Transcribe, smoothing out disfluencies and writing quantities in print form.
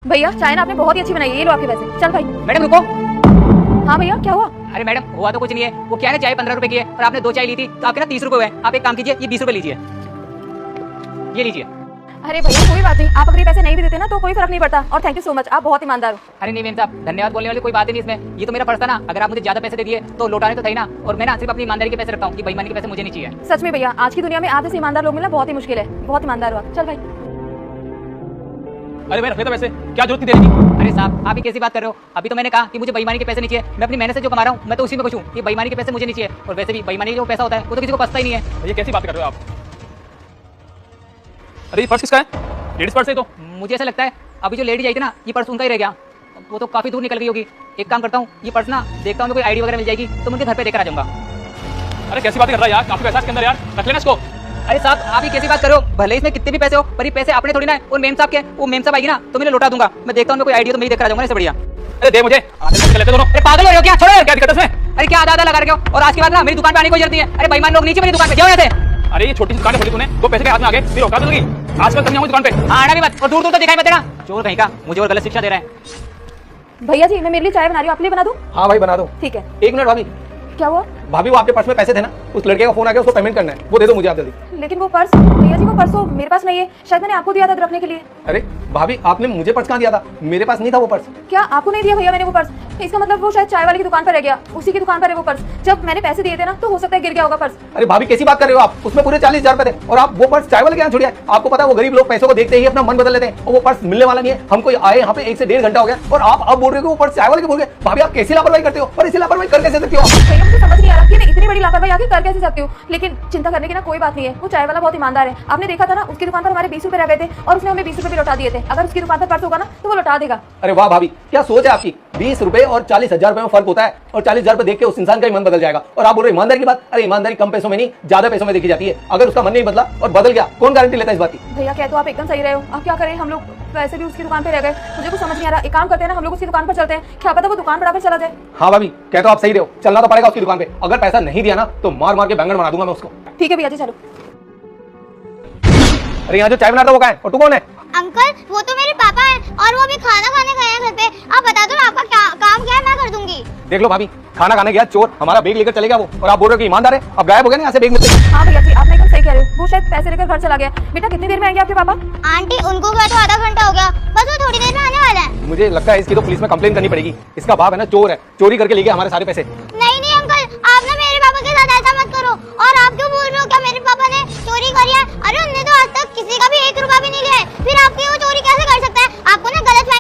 भैया चाय ना आपने बहुत ही अच्छी बनाई है, ये लो आपके पैसे। चल भाई। मैडम रुको। हाँ भैया क्या हुआ? अरे मैडम हुआ तो कुछ नहीं है, वो क्या है ना चाय 15 रुपए की है और आपने 2 चाय ली थी तो आपके ना 30 रुपए हुए। आप एक काम कीजिए, ये 20 रुपए लीजिए, ये लीजिए। अरे भैया कोई बात नहीं, आप अगर ये पैसे नहीं भी देते ना तो कोई फर्क नहीं पड़ता। और थैंक यू सो मच, आप बहुत ईमानदार हो। अरे नहीं मैम साहब, धन्यवाद बोलने वाली कोई बात ही नहीं इसमें। ये तो मेरा फर्ज था ना, अगर आप मुझे ज्यादा पैसे दे दिए तो लौटाने तो थे ना। और मैं ना सिर्फ अपनी ईमानदारी के पैसे रखता हूँ, कि बेईमानी के पैसे मुझे नहीं चाहिए। सच में भैया, आज की दुनिया में आप जैसे ईमानदार लोग मिलना बहुत ही मुश्किल है। बहुत ईमानदार हो आप। चल भाई। अरे भाई रख लेता वैसे, क्या जरूरत थी देने की? अरे साहब आप ही कैसी बात कर रहे हो? अभी तो मैंने कहा कि मुझे बेईमानी के पैसे नहीं चाहिए। मैं अपनी मेहनत से जो कमा रहा हूँ मैं तो उसी में खुश हूँ। ये बेईमानी के पैसे मुझे नहीं चाहिए। और वैसे भी बेईमानी जो पैसा होता है वो तो किसी को पछता ही नहीं है। ये कैसी बात कर रहे हो आप? अरे ये पर्स किसका है? लेडीज पर्स है तो। मुझे ऐसा लगता है अभी जो लेडीज आई थी ना, ये पर्स उनका ही रह गया। वो तो काफी दूर निकल गई होगी। एक काम करता हूँ, ये पर्स ना देखता हूँ कोई आईडी वगैरह मिल जाएगी तो मैं उनके घर पे देकर आ जाऊंगा। अरे कैसी बात कर रहा है यार, काफी पैसा इसके अंदर यार, रख लेना इसको। अरे साहब आप ही कैसी बात कर रहे हो? भले इसमें कितने भी पैसे हो पर ये पैसे अपने थोड़ी ना है। और मेम साहब के, वो मेम साहब आएगी ना तो मैं लौटा दूंगा। मैं देखता हूँ कोई आईडी तो मैं ही देकर आ जाऊंगा। इससे बढ़िया अरे दे मुझे, आधे लेते दोनों। अरे पागल हो रहे हो क्या? छोड़ो यार। क्या दिक्कत है इसमें? अरे क्या आधा लगा रखे हो? और आज के बाद ना मेरी दुकान पे आने की कोई जरूरत नहीं है। अरे बेईमान लोग नीचे मेरी दुकान पे जाओ यहाँ से। अरे ये छोटी सी दुकान खोली तूने, 2 पैसे के हाथ में आ गए, फिर औकात लगी। आजकल कम दुकान पे। हाँ आना भी मत, और दूर दूर तो दिखाई मत देना। चोर कहीं का, मुझे और गलत शिक्षा दे रहे हैं। भैया जी मैं मेरे लिए चाय बना रही हूँ, आपके लिए बना दूँ? हाँ भाई बना दो। ठीक है। 1 मिनट भाभी। क्या हुआ? भाभी वो आपके पर्स में पैसे थे ना, उस लड़के का फोन आ गया, उसको पेमेंट करना है, वो दे दो मुझे आप जल्दी। लेकिन वो पर्स भैया जी, वो पर्स तो मेरे पास नहीं है। शायद मैंने आपको दिया था रखने के लिए। अरे भाभी आपने मुझे पर्स कहाँ दिया था? मेरे पास नहीं था वो पर्स। क्या आपको नहीं दिया भैया मैंने वो पर्स? इसका मतलब वो शायद चाय वाले की दुकान पर रह गया, उसी की दुकान पर है वो पर्स। जब मैंने पैसे दिए थे ना तो हो सकता है गिर गया होगा पर्स। अरे भाभी कैसी बात कर रहे हो आप? उसमें पूरे 40,000 रुपए थे और आप वो पर्स चाय वाले के यहाँ छोड़िए। आपको पता है वो गरीब लोग पैसों को देखते ही अपना मन बदल लेते हैं और वो पर्स मिलने वाला नहीं है। हमको आए यहाँ पे 1 से 1.5 घंटा हो गया और आप अब बोल रहे हो कि वो पर्स चाय वाले के बोल गए। भाभी आप कैसी लापरवाही करते हो? और इसी लापरवाही कर कैसे सकते हो? भैया मुझे समझ नहीं आ रहा कि मैं इतनी बड़ी लापरवाही आगे कर कैसे सकती हूँ। लेकिन चिंता करने की ना कोई बात नहीं है। वो चाय वाला बहुत ईमानदार है। आपने देखा था ना, उसकी दुकान पर हमारे 20 रुपए रह गए थे और उसने हमें 20 रुपए भी लौटा दिए थे। अगर उसकी दुकान पर पर्स होगा ना तो वो लौटा देगा। अरे वाह भाभी, क्या सोच है आपकी। 20 रुपए और 40,000 रुपए में फर्क होता है और 40,000 रुपए देख के उस इंसान का ही मन बदल जाएगा। और आप बोल रहे ईमानदारी की बात? अरे ईमानदारी कम पैसों में नहीं, ज्यादा पैसों में देखी जाती है। अगर उसका मन नहीं बदला और बदल गया, कौन गारंटी लेता है इस बात की? भैया कह तो आप एकदम सही रहे हो। अब क्या करें, हम लोग वैसे भी उसकी दुकान पे रह गए। मुझे कुछ समझ नहीं आ रहा। एक काम करते हैं ना, हम लोग उसकी दुकान पर चलते हैं। क्या पता वो दुकान बढ़ाकर चला जाए। हाँ भाभी कह तो आप सही रहे हो, चलना तो पड़ेगा उसकी दुकान पे। अगर पैसा नहीं दिया ना तो मार मार के बैंगन बना दूंगा मैं उसको। ठीक है भैया जी चलो। अरे यहाँ जो चाय बना रहा वो कहाँ है और तू कौन है? अंकल वो तो मेरे पापा हैं और वो अभी खाना खाने गए हैं घर पे। आप बता दो ना आपका क्या काम क्या है, मैं कर दूंगी। देख लो भाभी, खाना खाने गया चोर, हमारा बैग लेकर चले गया वो, और आप बोल रहे हो कि ईमानदार है। अब गायब हो गया ना यहाँ से बैग में से। हाँ भैया जी आप एकदम सही कह रहे हो। वो शायद पैसे लेकर घर चला गया। बेटा कितनी देर में आएंगे आपके पापा? आंटी उनको गए तो आधा घंटा हो गया, बस वो थोड़ी देर में आने वाला है। मुझे लगता है इसकी तो पुलिस में कंप्लेन करनी पड़ेगी। इसका बाप है ना चोर है, चोरी करके ले गया हमारे सारे पैसे।